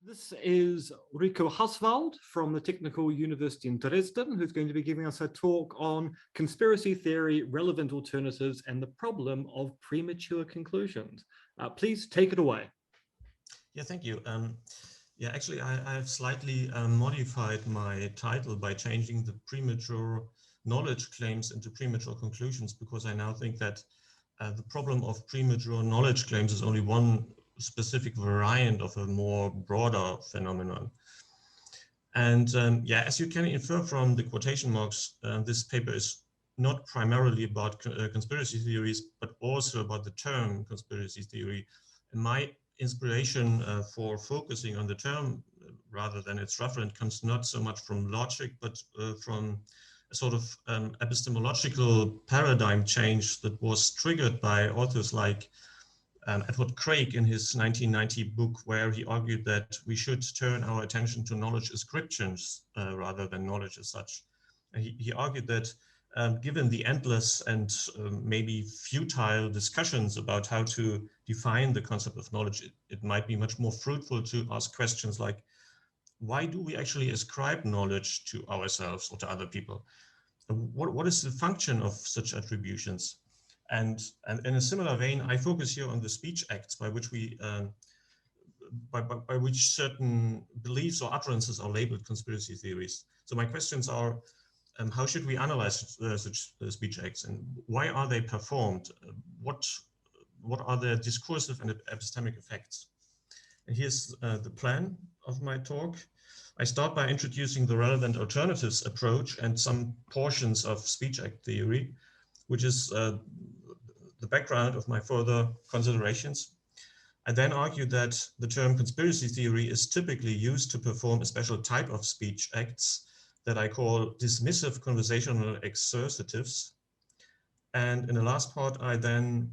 This is Rico Hauswald from the Technical University in Dresden, who's going to be giving us a talk on conspiracy theory, relevant alternatives, and the problem of premature conclusions. Please take it away. Yeah, thank you. Actually, I've slightly modified my title by changing the premature knowledge claims into premature conclusions, because I now think that the problem of premature knowledge claims is only one specific variant of a more broader phenomenon. And as you can infer from the quotation marks, this paper is not primarily about conspiracy theories, but also about the term conspiracy theory. And my inspiration for focusing on the term rather than its referent comes not so much from logic, but from a sort of epistemological paradigm change that was triggered by authors like Edward Craig in his 1990 book, where he argued that we should turn our attention to knowledge ascriptions rather than knowledge as such. And he argued that given the endless and maybe futile discussions about how to define the concept of knowledge, it might be much more fruitful to ask questions like, why do we actually ascribe knowledge to ourselves or to other people? What is the function of such attributions? And in a similar vein, I focus here on the speech acts by which we, by which certain beliefs or utterances are labeled conspiracy theories. So my questions are, how should we analyze such speech acts, and why are they performed? What are their discursive and epistemic effects? And here's the plan of my talk. I start by introducing the relevant alternatives approach and some portions of speech act theory, which is the background of my further considerations. I then argue that the term conspiracy theory is typically used to perform a special type of speech acts that I call dismissive conversational exercitives. And in the last part, I then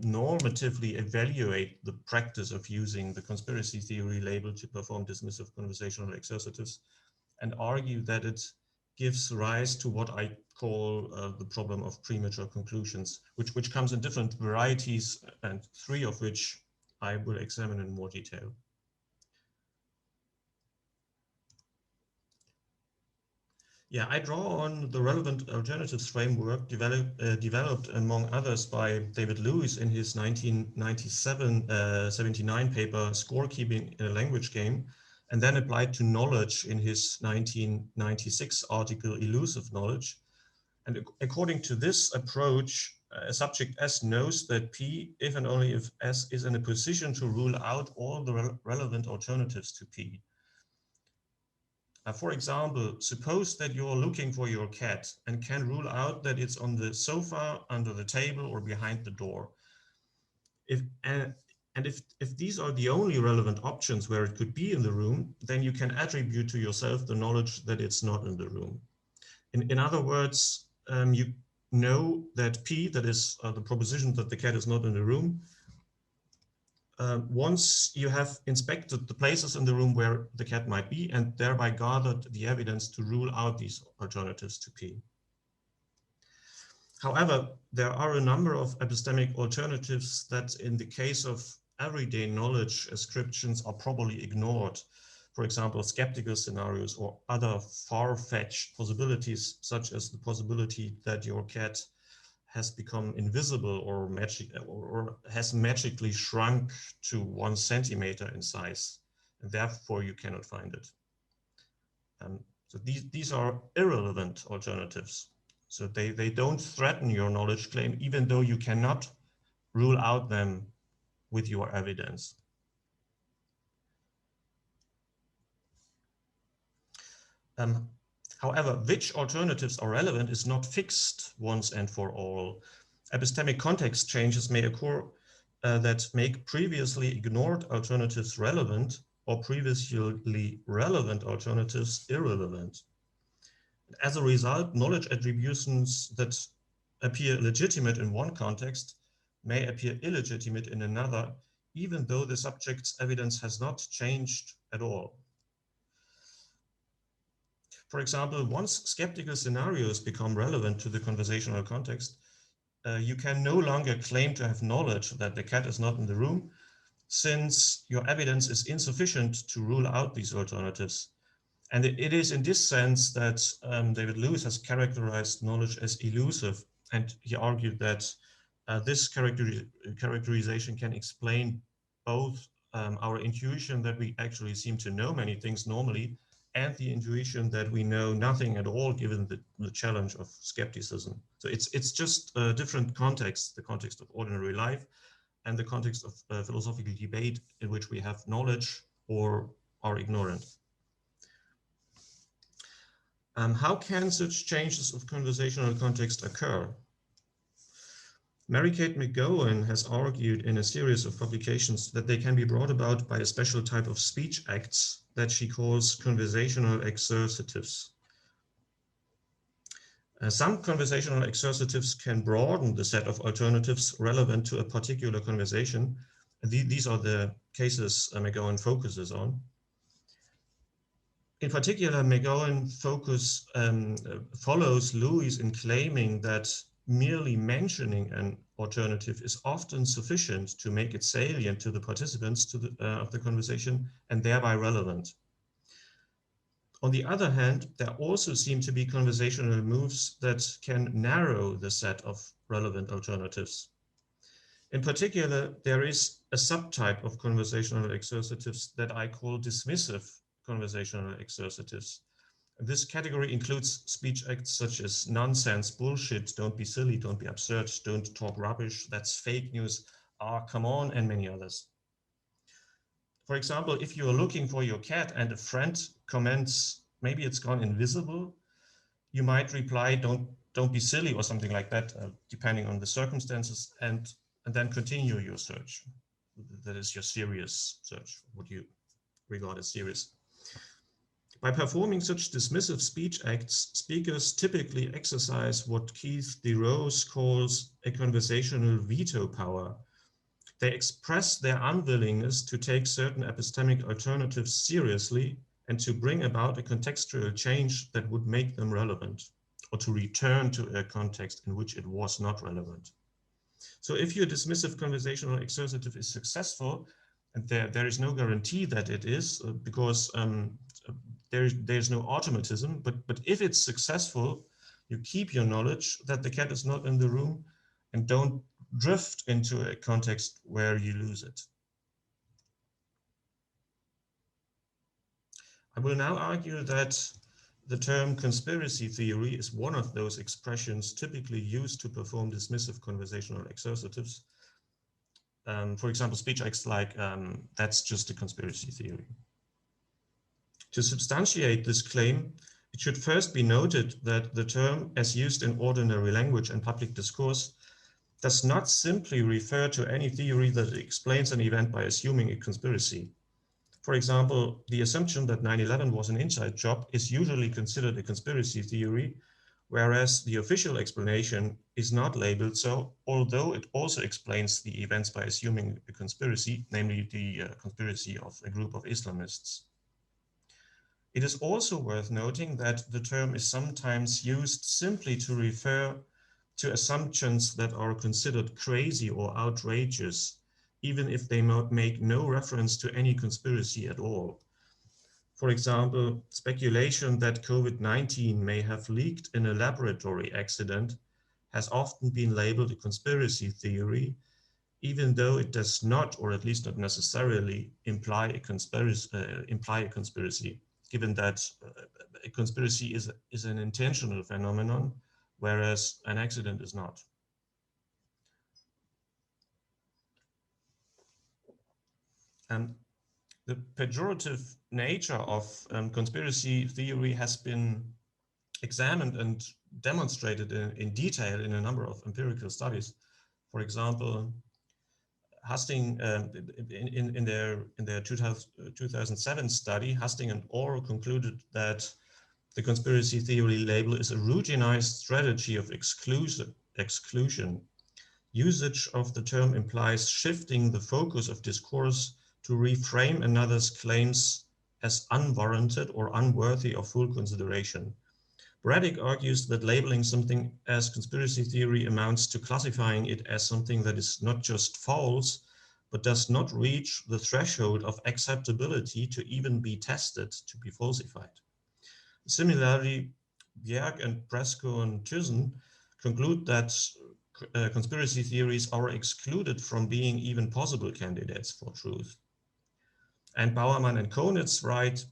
normatively evaluate the practice of using the conspiracy theory label to perform dismissive conversational exercitives, and argue that it gives rise to what I call the problem of premature conclusions, which comes in different varieties, and three of which I will examine in more detail. Yeah, I draw on the relevant alternatives framework developed among others by David Lewis in his 1979 paper, Scorekeeping in a Language Game, and then applied to knowledge in his 1996 article, Elusive Knowledge. And according to this approach, a subject S knows that P, if and only if S is in a position to rule out all the relevant alternatives to P. For example, suppose that you're looking for your cat and can rule out that it's on the sofa, under the table, or behind the door. If these are the only relevant options where it could be in the room, then you can attribute to yourself the knowledge that it's not in the room. In other words, you know that P, that is the proposition that the cat is not in the room, once you have inspected the places in the room where the cat might be and thereby gathered the evidence to rule out these alternatives to P. However, there are a number of epistemic alternatives that in the case of everyday knowledge ascriptions are probably ignored. For example, skeptical scenarios or other far-fetched possibilities, such as the possibility that your cat has become invisible or has magically shrunk to 1 centimeter in size, and therefore you cannot find it. So these are irrelevant alternatives. So they don't threaten your knowledge claim, even though you cannot rule out them with your evidence. However, which alternatives are relevant is not fixed once and for all. Epistemic context changes may occur that make previously ignored alternatives relevant or previously relevant alternatives irrelevant. As a result, knowledge attributions that appear legitimate in one context may appear illegitimate in another, even though the subject's evidence has not changed at all. For example, once skeptical scenarios become relevant to the conversational context, you can no longer claim to have knowledge that the cat is not in the room, since your evidence is insufficient to rule out these alternatives. And it is in this sense that David Lewis has characterized knowledge as elusive, and he argued that this characterization can explain both our intuition that we actually seem to know many things normally, and the intuition that we know nothing at all, given the challenge of skepticism. So it's just a different context, the context of ordinary life and the context of philosophical debate in which we have knowledge or are ignorant. How can such changes of conversational context occur? Mary-Kate McGowan has argued in a series of publications that they can be brought about by a special type of speech acts that she calls conversational exercitives. Some conversational exercitives can broaden the set of alternatives relevant to a particular conversation. These are the cases McGowan focuses on. In particular, McGowan follows Lewis in claiming that merely mentioning an alternative is often sufficient to make it salient to the participants of the conversation and thereby relevant. On the other hand, there also seem to be conversational moves that can narrow the set of relevant alternatives. In particular, there is a subtype of conversational exercitives that I call dismissive conversational exercitives. This category includes speech acts such as nonsense, bullshit, don't be silly, don't be absurd, don't talk rubbish, that's fake news, come on, and many others. For example, if you are looking for your cat and a friend comments, maybe it's gone invisible, you might reply, don't be silly or something like that, depending on the circumstances, and then continue your search. That is your serious search, what you regard as serious. By performing such dismissive speech acts, speakers typically exercise what Keith DeRose calls a conversational veto power. They express their unwillingness to take certain epistemic alternatives seriously and to bring about a contextual change that would make them relevant, or to return to a context in which it was not relevant. So if your dismissive conversational exercitive is successful, and there is no guarantee that it is, because there's no automatism, but if it's successful, you keep your knowledge that the cat is not in the room and don't drift into a context where you lose it. I will now argue that the term conspiracy theory is one of those expressions typically used to perform dismissive conversational exercitives. For example, speech acts like, that's just a conspiracy theory. To substantiate this claim, it should first be noted that the term, as used in ordinary language and public discourse, does not simply refer to any theory that explains an event by assuming a conspiracy. For example, the assumption that 9/11 was an inside job is usually considered a conspiracy theory, whereas the official explanation is not labeled so, although it also explains the events by assuming a conspiracy, namely the conspiracy of a group of Islamists. It is also worth noting that the term is sometimes used simply to refer to assumptions that are considered crazy or outrageous, even if they make no reference to any conspiracy at all. For example, speculation that COVID-19 may have leaked in a laboratory accident has often been labeled a conspiracy theory, even though it does not, or at least not necessarily, imply a conspiracy, given that a conspiracy is an intentional phenomenon, whereas an accident is not. The pejorative nature of conspiracy theory has been examined and demonstrated in detail in a number of empirical studies. For example, Hastings, in their 2007 study, Hastings and Orr concluded that the conspiracy theory label is a routinized strategy of exclusion. Usage of the term implies shifting the focus of discourse to reframe another's claims as unwarranted or unworthy of full consideration. Braddock argues that labeling something as conspiracy theory amounts to classifying it as something that is not just false, but does not reach the threshold of acceptability to even be tested to be falsified. Similarly, Bjerg and Bresco and Thyssen conclude that conspiracy theories are excluded from being even possible candidates for truth. And Bauermann and Konitz write,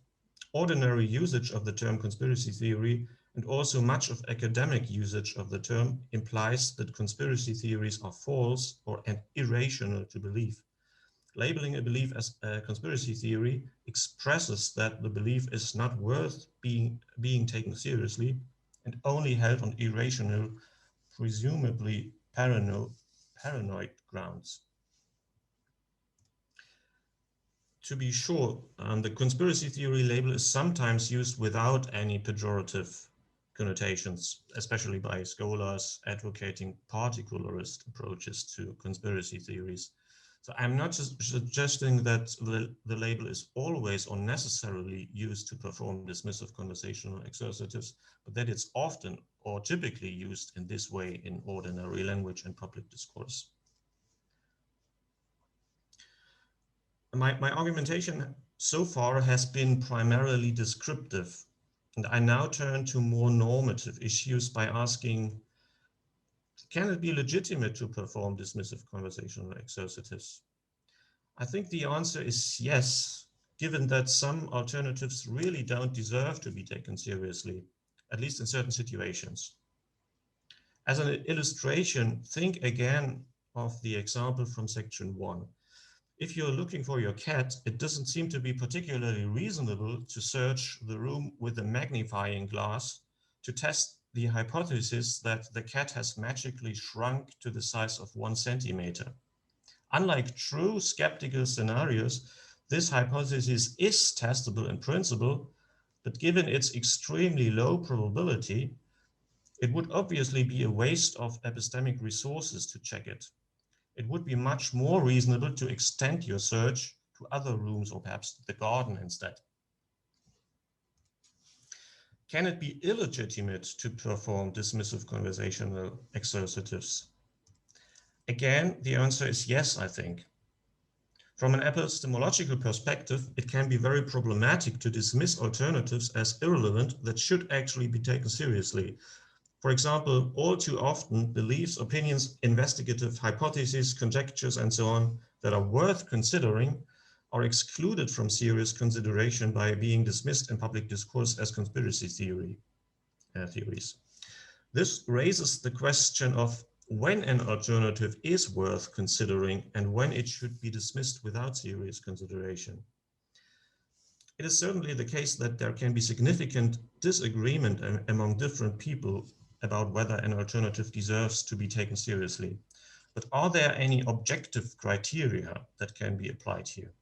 ordinary usage of the term conspiracy theory and also much of academic usage of the term implies that conspiracy theories are false or irrational to believe. Labeling a belief as a conspiracy theory expresses that the belief is not worth being taken seriously and only held on irrational, presumably paranoid grounds. To be sure, the conspiracy theory label is sometimes used without any pejorative connotations, especially by scholars advocating particularist approaches to conspiracy theories. So I'm not just suggesting that the label is always or necessarily used to perform dismissive conversational exercitives, but that it's often or typically used in this way in ordinary language and public discourse. My argumentation so far has been primarily descriptive, and I now turn to more normative issues by asking, can it be legitimate to perform dismissive conversational exercitives? I think the answer is yes, given that some alternatives really don't deserve to be taken seriously, at least in certain situations. As an illustration, think again of the example from section 1. If you're looking for your cat, it doesn't seem to be particularly reasonable to search the room with a magnifying glass to test the hypothesis that the cat has magically shrunk to the size of 1 centimeter. Unlike true skeptical scenarios, this hypothesis is testable in principle, but given its extremely low probability, it would obviously be a waste of epistemic resources to check it. It would be much more reasonable to extend your search to other rooms or perhaps the garden instead. Can it be illegitimate to perform dismissive conversational exercitives? Again, the answer is yes, I think. From an epistemological perspective, it can be very problematic to dismiss alternatives as irrelevant that should actually be taken seriously. For example, all too often, beliefs, opinions, investigative hypotheses, conjectures, and so on that are worth considering are excluded from serious consideration by being dismissed in public discourse as conspiracy theories. This raises the question of when an alternative is worth considering and when it should be dismissed without serious consideration. It is certainly the case that there can be significant disagreement among different people about whether an alternative deserves to be taken seriously. But are there any objective criteria that can be applied here?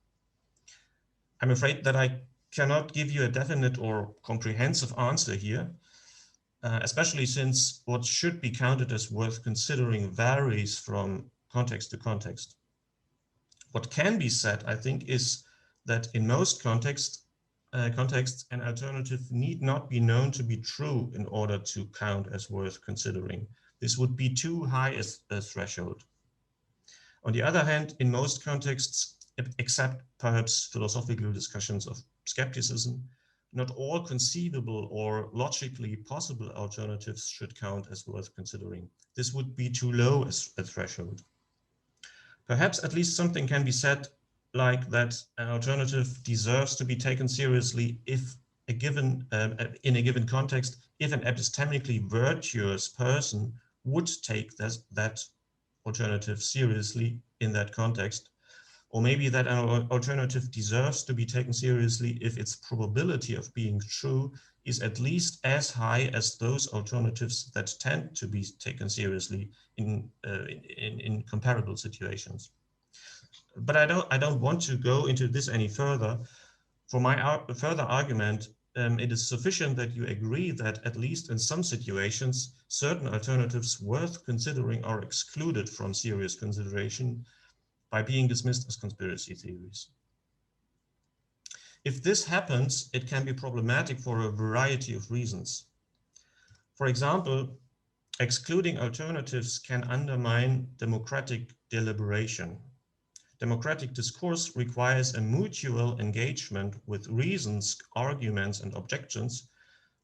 I'm afraid that I cannot give you a definite or comprehensive answer here, especially since what should be counted as worth considering varies from context to context. What can be said, I think, is that in most contexts, an alternative need not be known to be true in order to count as worth considering. This would be too high a threshold. On the other hand, in most contexts, except perhaps philosophical discussions of skepticism, not all conceivable or logically possible alternatives should count as worth considering. This would be too low as a threshold. Perhaps at least something can be said like that an alternative deserves to be taken seriously if in a given context, if an epistemically virtuous person would take that alternative seriously in that context, or maybe that an alternative deserves to be taken seriously if its probability of being true is at least as high as those alternatives that tend to be taken seriously in comparable situations. But I don't want to go into this any further. For my further argument, it is sufficient that you agree that at least in some situations, certain alternatives worth considering are excluded from serious consideration by being dismissed as conspiracy theories. If this happens, it can be problematic for a variety of reasons. For example, excluding alternatives can undermine democratic deliberation. Democratic discourse requires a mutual engagement with reasons, arguments, and objections,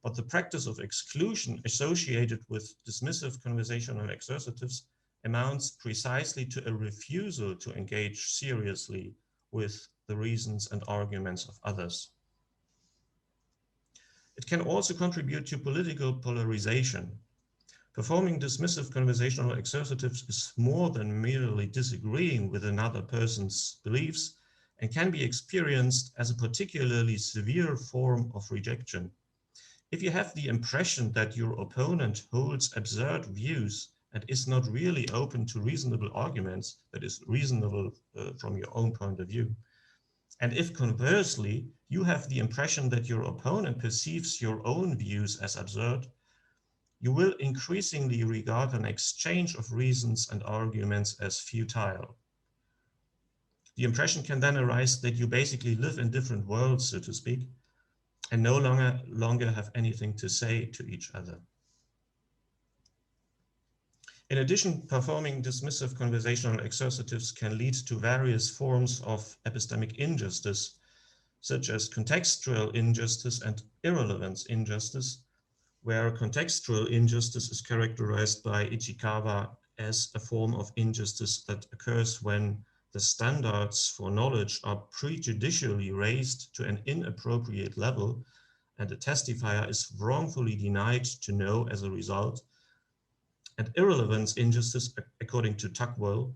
but the practice of exclusion associated with dismissive conversational exercitives amounts precisely to a refusal to engage seriously with the reasons and arguments of others. It can also contribute to political polarization. Performing dismissive conversational exercitives is more than merely disagreeing with another person's beliefs and can be experienced as a particularly severe form of rejection. If you have the impression that your opponent holds absurd views and is not really open to reasonable arguments, that is reasonable from your own point of view, and if conversely, you have the impression that your opponent perceives your own views as absurd, you will increasingly regard an exchange of reasons and arguments as futile. The impression can then arise that you basically live in different worlds, so to speak, and no longer have anything to say to each other. In addition, performing dismissive conversational exercitives can lead to various forms of epistemic injustice, such as contextual injustice and irrelevance injustice, where contextual injustice is characterized by Ichikawa as a form of injustice that occurs when the standards for knowledge are prejudicially raised to an inappropriate level and a testifier is wrongfully denied to know as a result. And irrelevance injustice, according to Tuckwell,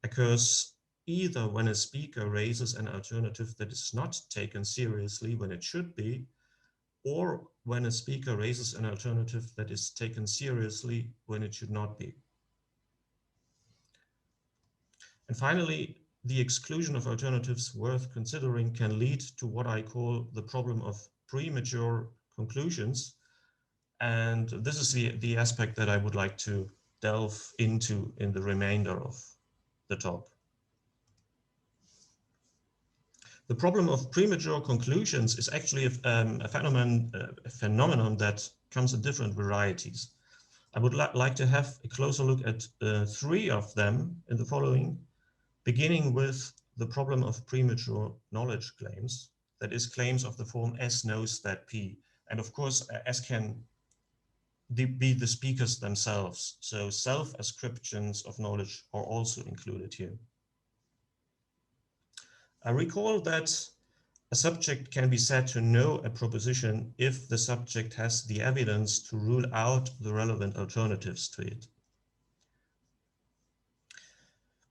occurs either when a speaker raises an alternative that is not taken seriously when it should be, or when a speaker raises an alternative that is taken seriously when it should not be. And finally, the exclusion of alternatives worth considering can lead to what I call the problem of premature conclusions. And this is the aspect that I would like to delve into in the remainder of the talk. The problem of premature conclusions is actually a phenomenon that comes in different varieties. I would like to have a closer look at 3 of them in the following, beginning with the problem of premature knowledge claims, that is, claims of the form S knows that P. And of course, S can be the speakers themselves. So self-ascriptions of knowledge are also included here. I recall that a subject can be said to know a proposition if the subject has the evidence to rule out the relevant alternatives to it.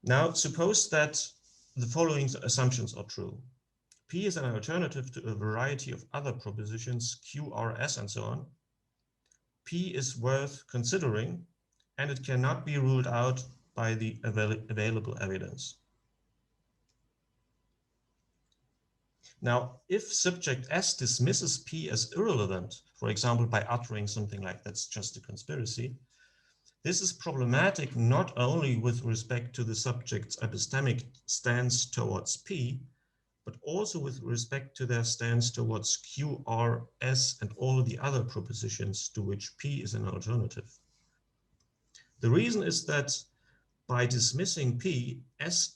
Now, suppose that the following assumptions are true. P is an alternative to a variety of other propositions, Q, R, S, and so on. P is worth considering, and it cannot be ruled out by the available evidence. Now, if subject S dismisses P as irrelevant, for example, by uttering something like that's just a conspiracy, this is problematic not only with respect to the subject's epistemic stance towards P, but also with respect to their stance towards Q, R, S, and all the other propositions to which P is an alternative. The reason is that by dismissing P, S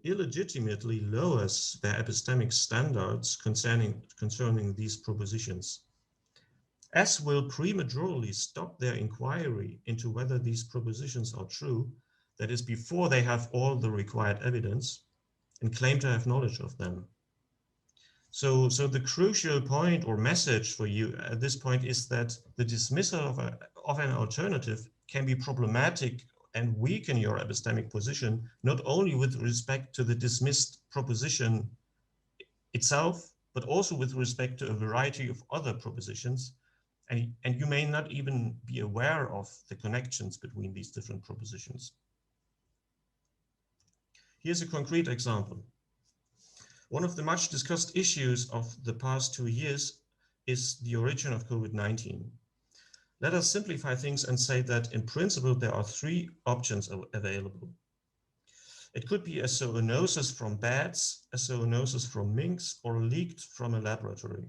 illegitimately lowers their epistemic standards concerning these propositions. S will prematurely stop their inquiry into whether these propositions are true, that is, before they have all the required evidence, and claim to have knowledge of them. So the crucial point or message for you at this point is that the dismissal of an alternative can be problematic and weaken your epistemic position, not only with respect to the dismissed proposition itself, but also with respect to a variety of other propositions. And you may not even be aware of the connections between these different propositions. Here's a concrete example. One of the much discussed issues of the past 2 years is the origin of COVID-19. Let us simplify things and say that in principle, there are 3 options available. It could be a zoonosis from bats, a zoonosis from minks, or leaked from a laboratory.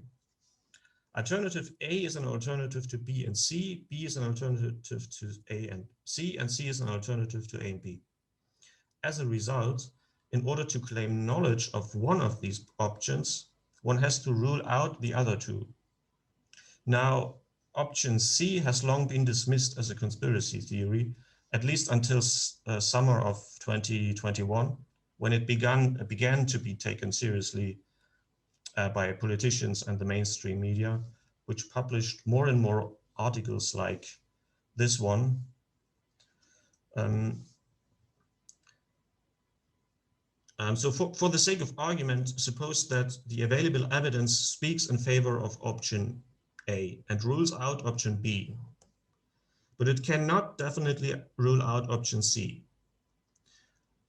Alternative A is an alternative to B and C, B is an alternative to A and C is an alternative to A and B. As a result, in order to claim knowledge of one of these options, one has to rule out the other two. Now, option C has long been dismissed as a conspiracy theory, at least until summer of 2021, when it began to be taken seriously by politicians and the mainstream media, which published more and more articles like this one. So for the sake of argument, suppose that the available evidence speaks in favor of option A and rules out option B, but it cannot definitely rule out option C.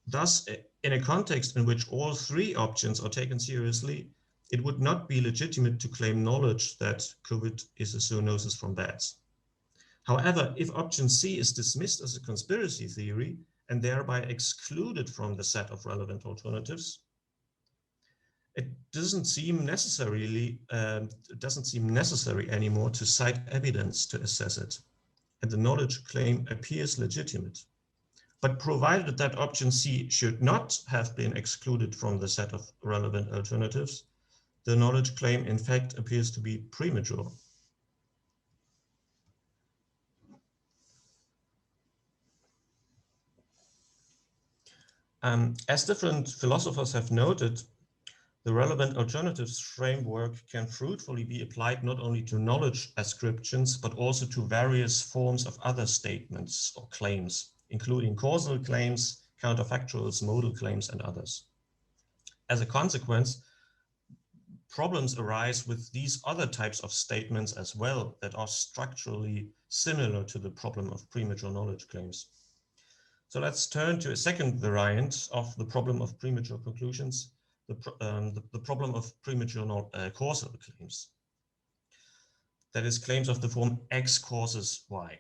Thus, in a context in which all three options are taken seriously, it would not be legitimate to claim knowledge that COVID is a zoonosis from bats. However, if option C is dismissed as a conspiracy theory and thereby excluded from the set of relevant alternatives, it doesn't seem necessary anymore to cite evidence to assess it, and the knowledge claim appears legitimate. But provided that option C should not have been excluded from the set of relevant alternatives, the knowledge claim in fact appears to be premature. As different philosophers have noted, the relevant alternatives framework can fruitfully be applied not only to knowledge ascriptions, but also to various forms of other statements or claims, including causal claims, counterfactuals, modal claims, and others. As a consequence, problems arise with these other types of statements as well that are structurally similar to the problem of premature knowledge claims. So let's turn to a second variant of the problem of premature conclusions, the problem of premature causal claims. That is, claims of the form X causes Y.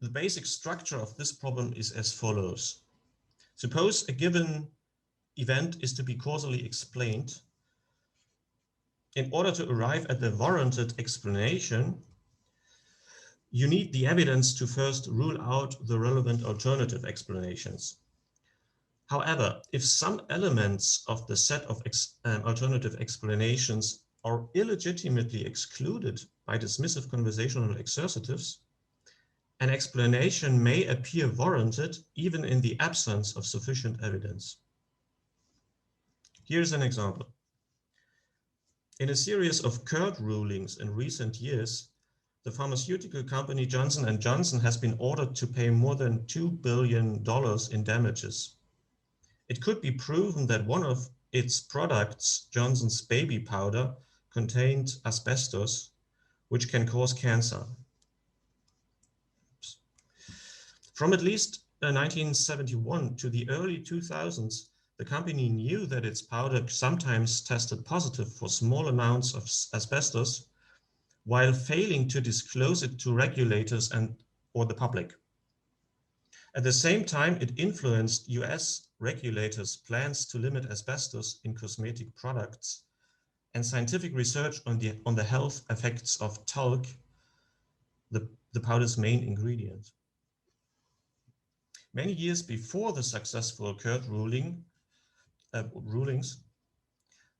The basic structure of this problem is as follows. Suppose a given event is to be causally explained. In order to arrive at the warranted explanation, you need the evidence to first rule out the relevant alternative explanations. However, if some elements of the set of alternative explanations are illegitimately excluded by dismissive conversational exercitives, an explanation may appear warranted even in the absence of sufficient evidence. Here's an example. In a series of court rulings in recent years, the pharmaceutical company Johnson & Johnson has been ordered to pay more than $2 billion in damages. It could be proven that one of its products, Johnson's baby powder, contained asbestos, which can cause cancer. From at least 1971 to the early 2000s, the company knew that its powder sometimes tested positive for small amounts of asbestos, while failing to disclose it to regulators or the public. At the same time, it influenced US regulators' plans to limit asbestos in cosmetic products and scientific research on the health effects of talc, the powder's main ingredient. Many years before the successful court rulings,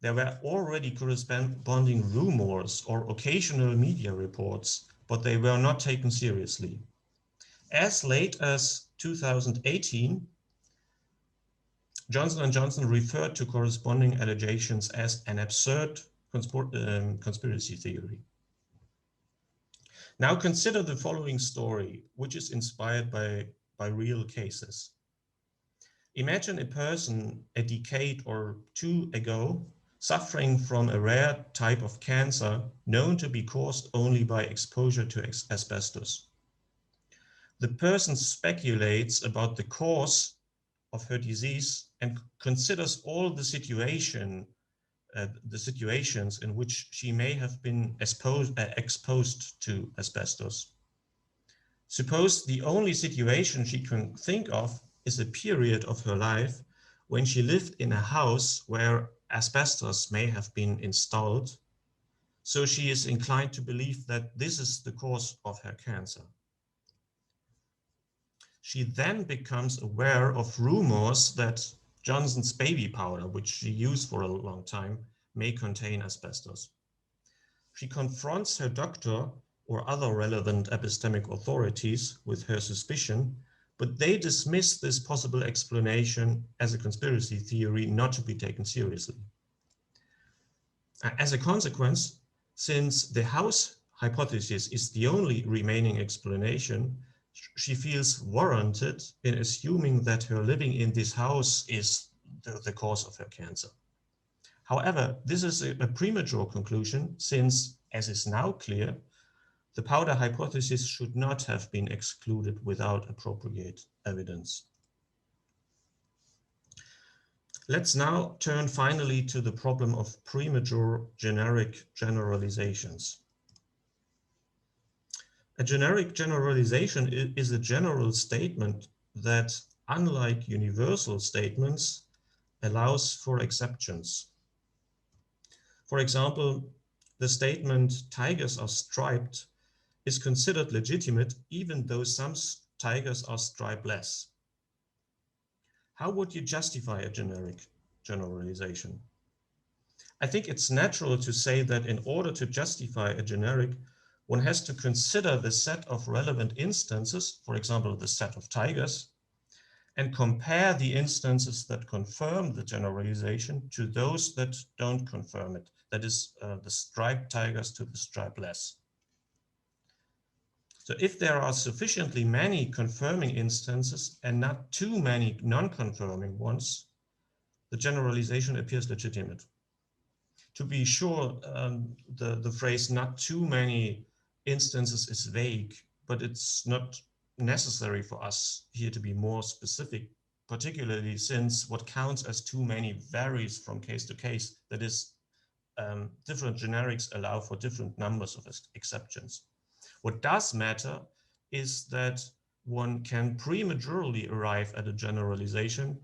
there were already corresponding rumors or occasional media reports, but they were not taken seriously. As late as 2018, Johnson & Johnson referred to corresponding allegations as an absurd conspiracy theory. Now consider the following story, which is inspired by real cases. Imagine a person a decade or two ago suffering from a rare type of cancer known to be caused only by exposure to asbestos. The person speculates about the cause of her disease and considers all the situations in which she may have been exposed to asbestos. Suppose the only situation she can think of is a period of her life when she lived in a house where asbestos may have been installed, so she is inclined to believe that this is the cause of her cancer. she then becomes aware of rumors that Johnson's baby powder, which she used for a long time, may contain asbestos. She confronts her doctor or other relevant epistemic authorities with her suspicion, but they dismiss this possible explanation as a conspiracy theory not to be taken seriously. As a consequence, since the house hypothesis is the only remaining explanation, she feels warranted in assuming that her living in this house is the cause of her cancer. However, this is a premature conclusion since, as is now clear, the powder hypothesis should not have been excluded without appropriate evidence. Let's now turn finally to the problem of premature generic generalizations. A generic generalization is a general statement that, unlike universal statements, allows for exceptions. For example, the statement "tigers are striped" is considered legitimate even though some tigers are stripeless. How would you justify a generic generalization? I think it's natural to say that in order to justify a generic, one has to consider the set of relevant instances, for example, the set of tigers, and compare the instances that confirm the generalization to those that don't confirm it. That is, the striped tigers to the stripeless. So if there are sufficiently many confirming instances and not too many non-confirming ones, the generalization appears legitimate. To be sure, the phrase "not too many instances" is vague, but it's not necessary for us here to be more specific, particularly since what counts as too many varies from case to case. That is, different generics allow for different numbers of exceptions. What does matter is that one can prematurely arrive at a generalization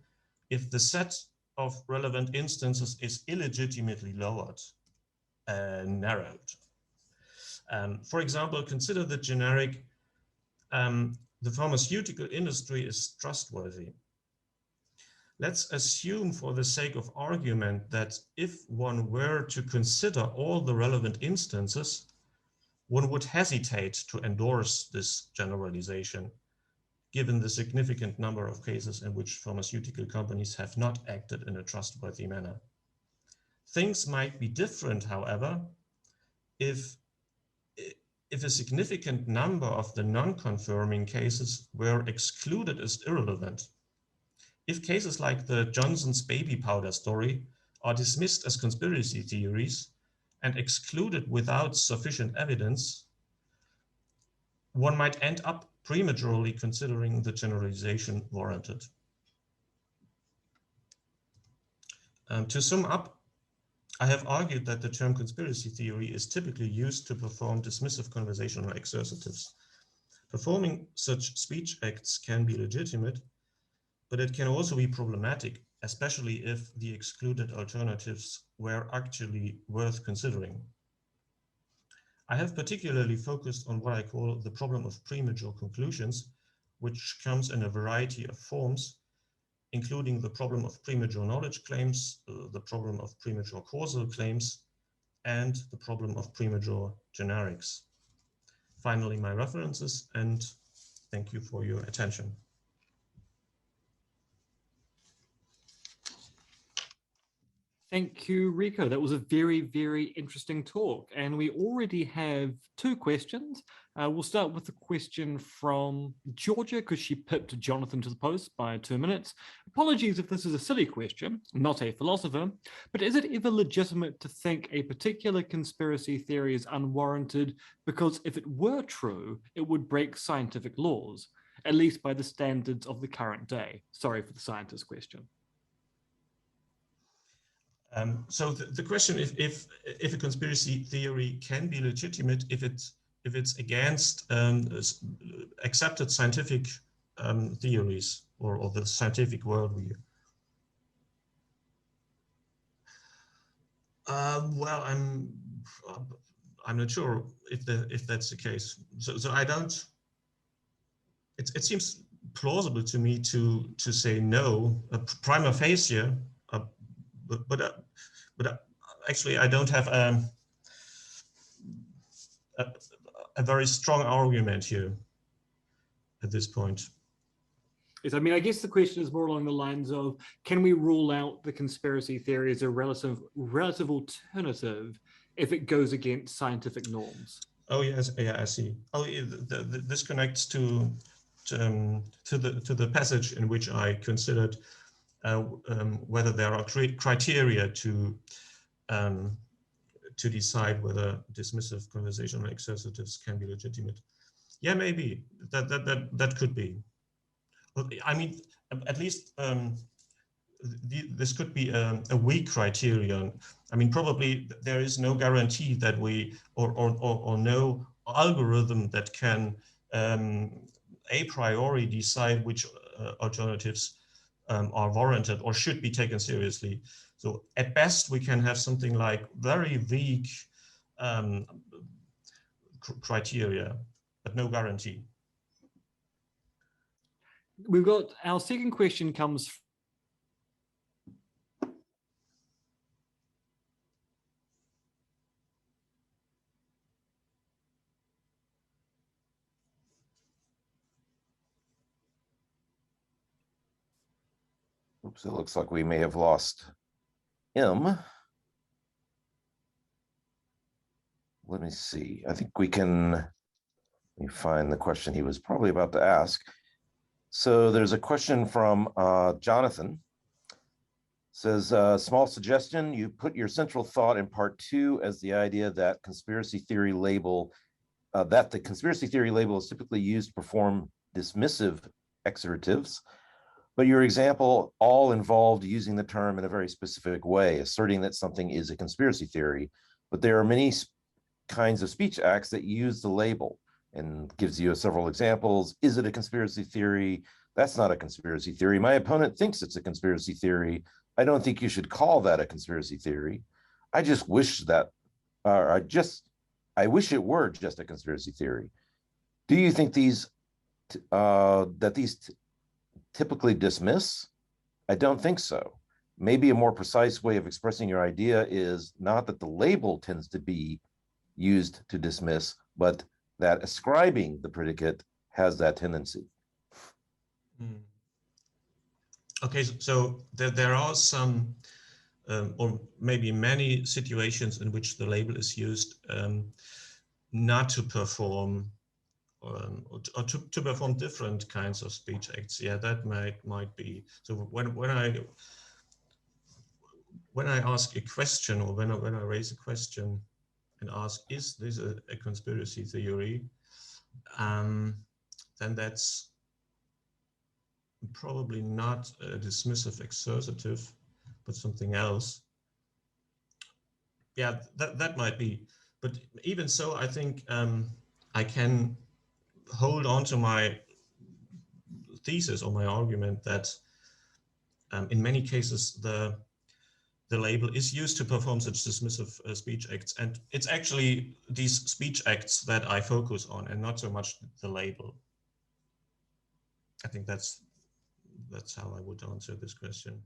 if the set of relevant instances is illegitimately lowered, narrowed. For example, consider the generic, the pharmaceutical industry is trustworthy. Let's assume, for the sake of argument, that if one were to consider all the relevant instances, one would hesitate to endorse this generalization, given the significant number of cases in which pharmaceutical companies have not acted in a trustworthy manner. Things might be different, however, if a significant number of the non-confirming cases were excluded as irrelevant. If cases like the Johnson's baby powder story are dismissed as conspiracy theories and excluded without sufficient evidence, one might end up prematurely considering the generalization warranted. To sum up, I have argued that the term conspiracy theory is typically used to perform dismissive conversational exercitives. Performing such speech acts can be legitimate, but it can also be problematic, especially if the excluded alternatives were actually worth considering. I have particularly focused on what I call the problem of premature conclusions, which comes in a variety of forms, including the problem of premature knowledge claims, the problem of premature causal claims, and the problem of premature generics. Finally, my references, and thank you for your attention. Thank you, Rico. That was a very, very interesting talk. And we already have two questions. We'll start with a question from Georgia, because she pipped Jonathan to the post by 2 minutes. Apologies if this is a silly question, not a philosopher, but is it ever legitimate to think a particular conspiracy theory is unwarranted because if it were true, it would break scientific laws, at least by the standards of the current day? Sorry for the scientist question. So the question is if a conspiracy theory can be legitimate if it's against accepted scientific theories or the scientific worldview. Well, I'm not sure if that's the case. So I don't. It seems plausible to me to say no, prima facie, but actually I don't have a very strong argument here at this point. Yes, I mean, I guess the question is more along the lines of, can we rule out the conspiracy theory as a relative alternative if it goes against scientific norms? Oh yes, yeah, I see. Oh, this connects to the passage in which I considered whether there are criteria to decide whether dismissive conversational exercitives can be legitimate. Yeah, maybe that could be. I mean, at least this could be a weak criterion. I mean, probably there is no guarantee that we, or no algorithm that can a priori decide which alternatives are warranted or should be taken seriously. So at best, we can have something like very weak criteria, but no guarantee. We've got our second question comes. Oops, it looks like we may have lost him. Let me see. I think we can, let me find the question he was probably about to ask. So there's a question from Jonathan. Says, small suggestion, you put your central thought in part 2 as the idea that the conspiracy theory label is typically used to perform dismissive exercitives, but your example all involved using the term in a very specific way, asserting that something is a conspiracy theory, but there are many kinds of speech acts that use the label, and gives you several examples. Is it a conspiracy theory? That's not a conspiracy theory. My opponent thinks it's a conspiracy theory. I don't think you should call that a conspiracy theory. I just wish that, I wish it were just a conspiracy theory. Do you think these typically dismiss? I don't think so. Maybe a more precise way of expressing your idea is not that the label tends to be used to dismiss, but that ascribing the predicate has that tendency. Okay, so there are some, or maybe many situations in which the label is used not to perform, or to perform different kinds of speech acts. Yeah, that might be. So when I ask a question, or when I raise a question and ask, is this a conspiracy theory? Then that's probably not a dismissive exercitive, but something else. Yeah, that might be. But even so, I think I can hold on to my thesis or my argument that in many cases the label is used to perform such dismissive speech acts, and it's actually these speech acts that I focus on, and not so much the label. I think that's how I would answer this question.